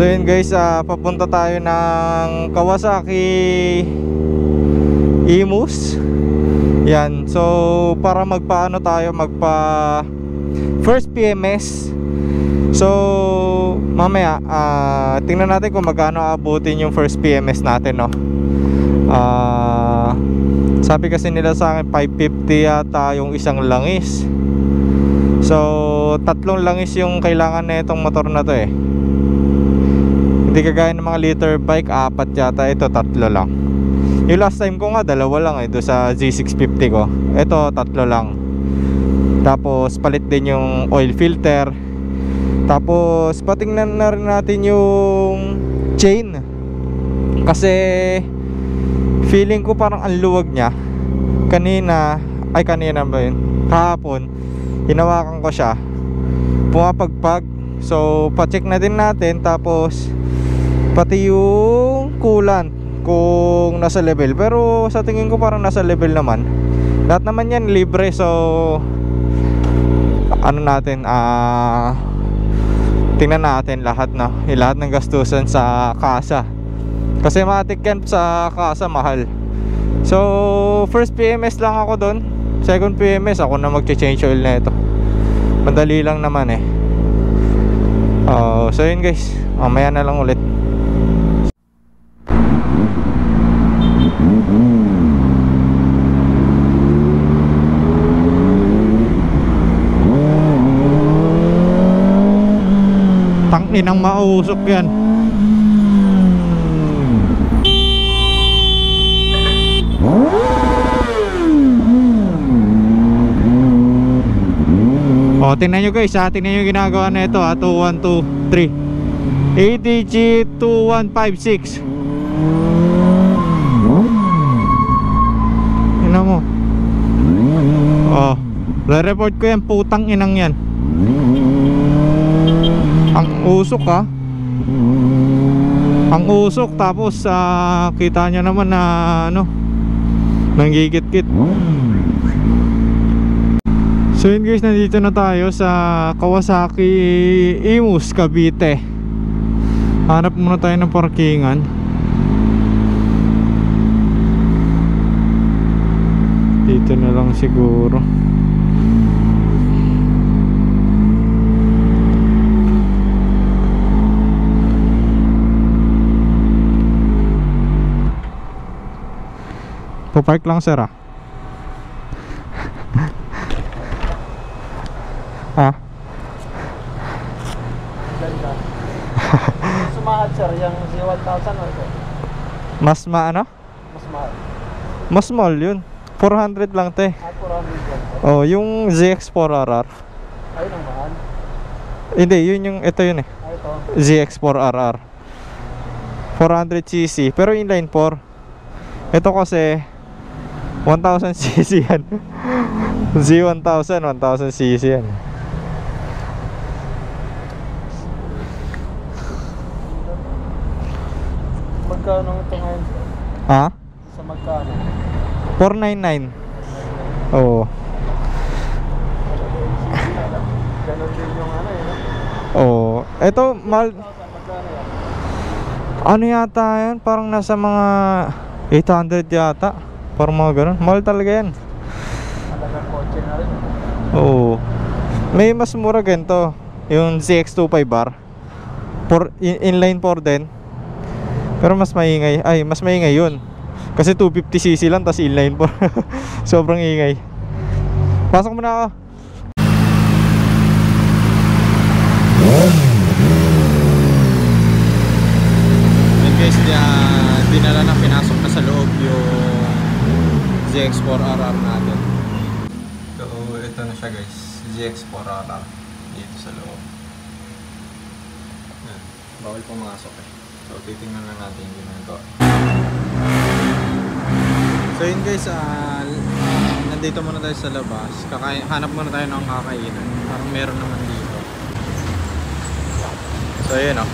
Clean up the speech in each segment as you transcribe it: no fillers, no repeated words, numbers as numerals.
So yun guys, papunta tayo ng Kawasaki Imus. Yan, so para magpa first PMS. So mamaya tingnan natin kung magkano aabutin yung first PMS natin, no. Sabi kasi nila sa akin 550 yata yung isang langis. So 3 langis yung kailangan na itong motor na to eh. Hindi kagaya ng mga liter bike, 4 yata. Ito 3 lang. Yung last time ko nga 2 lang eh, doon sa Z650 ko. Ito 3 lang. Tapos palit din yung oil filter. Tapos patingnan na rin natin yung chain. Kasi feeling ko parang ang luwag niya. Kanina ba yun? Kahapon hinawakan ko siya, pumapagpag. So pa-check na din natin. Tapos pati yung coolant kung nasa level. Pero sa tingin ko parang nasa level naman. Lahat naman yan libre. So ano natin, tingnan natin lahat na, lahat ng gastusan sa kasa. Kasi matik yan sa kasa, mahal. So first PMS lang ako doon. Second PMS ako na mag-change oil na ito. Madali lang naman eh. So yun guys, mamaya na lang ulit. Tangin ang mausok yan. O, tingnan nyo guys, tingnan nyo ginagawa na ito, 2123 ADG 2156. Tingnan mo. O, re-report ko yan, putang inang yan. Ang usok ha. Ang usok. Tapos kita nyo naman na nanggigit-git. So yun guys, nandito na tayo sa Kawasaki Imus, Cavite. Hanap muna tayo ng parkingan. Dito na lang siguro. Papark lang sir ah. Sumahad sir, yung Z1000 or so? Mas mahal. Mas mahal yun. 400 lang te. 400 lang. Oh, yung ZX4RR. Ayun ang mahal. Hindi, yun yung, ito yun eh. Ito. ZX4RR 400cc, pero inline 4. Ito kasi 1000cc yan. Z1000, 1000cc yan. Magkano ito ngayon? Ha? Sa magkano? 499. Oo. Ganon din yung ano eh. Oo. Ito, mahal. Ano yata yan? Parang nasa mga 800 yata. Parang mga ganun. Mahal talaga yan. Talagang kotse na rin. Oo. May mas mura ganito, yung ZX25R. Inline 4 din. Pero mas maingay. Ay, mas maingay yun. Kasi 250cc lang, tas inline 4. Sobrang ingay. Pasok mo na ako. Yan guys, dinala na, pinasok na sa loob yung ZX4RR natin. So, ito na siya guys, ZX4RR dito sa loob. Yan. Bawal pumasok eh. So, titingnan na natin yung ginagawa. So yun guys, nandito muna tayo sa labas. Hanap muna tayo ng kakainan. Parang meron naman dito. So yun o.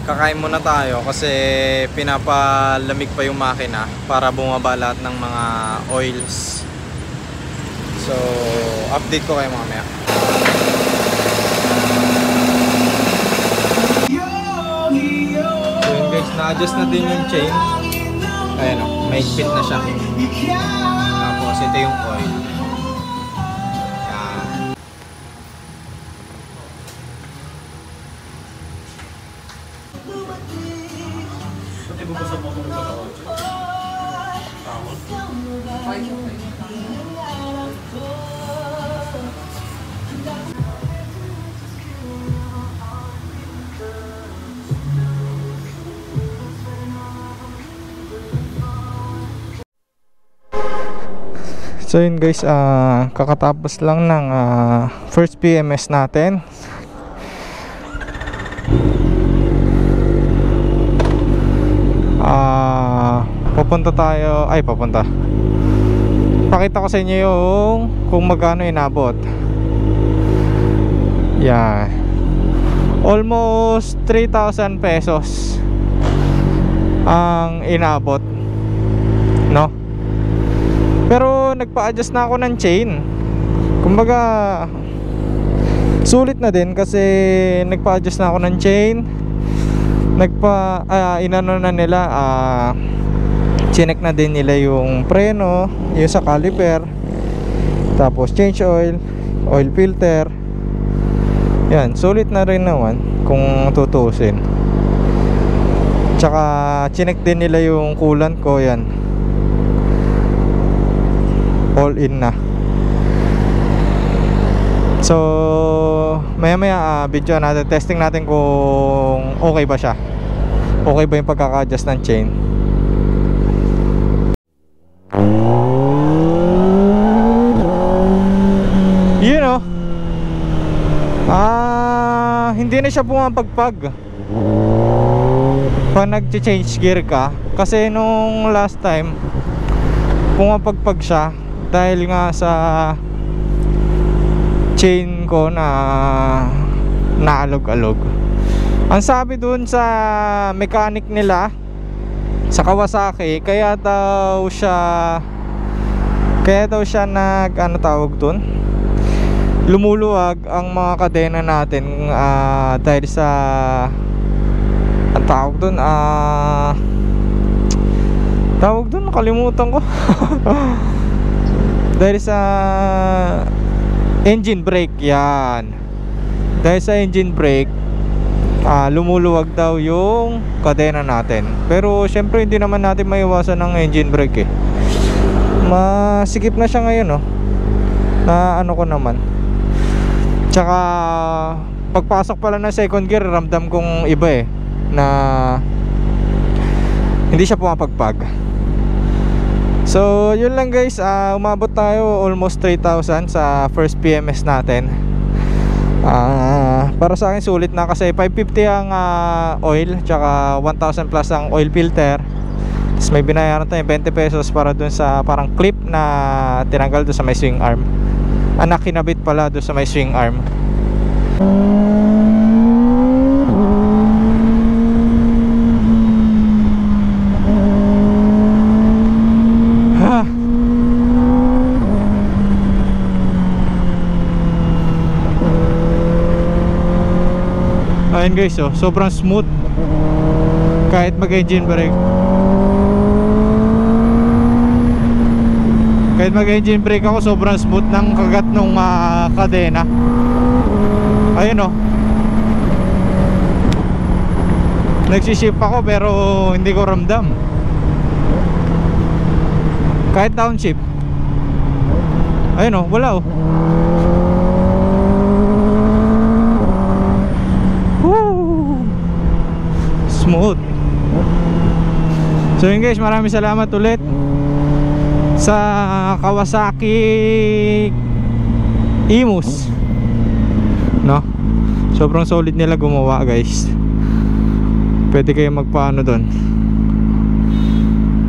Kakain muna tayo kasi pinapalamig pa yung makina para bumaba lahat ng mga oils. So update ko kayo mamaya. na-adjust na din yung chain. Ayan o, may fit na siya. Tapos ito yung oil. Yan. So yun guys, kakatapos lang ng first PMS natin. Papunta pakita ko sa inyo yung kung magkano inabot. Yan, almost 3,000 pesos ang inabot, no? Pero nagpa-adjust na ako ng chain. Kumbaga sulit na din kasi nagpa-adjust na ako ng chain. Inano na nila, chinek na din nila yung preno, yung sa caliper, tapos change oil, oil filter. Yan, sulit na rin naman kung tutusin. Tsaka chinek din nila yung coolant ko. Yan, all in na. So maya maya video natin, testing natin kung okay ba siya, okay ba yung pagkaka-adjust ng chain. You know, hindi na siya pumapagpag pag nag-change gear ka. Kasi nung last time pumapagpag siya dahil nga sa chain ko na naalog-alog. Ang sabi dun sa mechanic nila sa Kawasaki, kaya daw siya nag tawag dun, lumuluwag ang mga kadena natin dahil sa ang tawag dun nakalimutan ko. Dahil sa engine brake. Yan, dahil sa engine brake lumuluwag daw yung kadena natin. Pero syempre hindi naman natin maiwasan ng engine brake eh. Masikip na siya ngayon, no? Na ano ko naman. Tsaka pagpasok pala ng second gear, ramdam kong iba eh, na hindi siya pumapagpag. So yun lang guys, umabot tayo almost 3,000 sa first PMS natin. Para sa akin sulit na kasi 550 ang oil, tsaka 1,000 plus ang oil filter. Tapos may binayaran tayo 20 pesos para dun sa parang clip na tinanggal dun sa may swing arm. Kinabit pala dun sa may swing arm. Ayun guys, sobrang smooth kahit mag-engine brake. Kahit mag-engine brake ako, sobrang smooth ng kagat ng kadena. Ayun nagsiship ako pero hindi ko ramdam. Kahit downshift, ayun wala smooth. So yun guys, maraming salamat ulit sa Kawasaki Imus, no? Sobrang solid nila gumawa guys. Pwede kayo magpaano doon.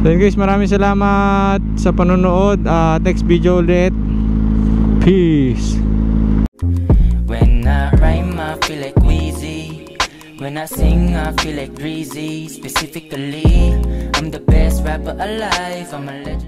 So yun guys, maraming salamat sa panonood. Next video ulit. Peace. When I rhyme I feel like Wheezy. When I sing I feel like Breezy. Specifically, I'm the best rapper alive. I'm a legend.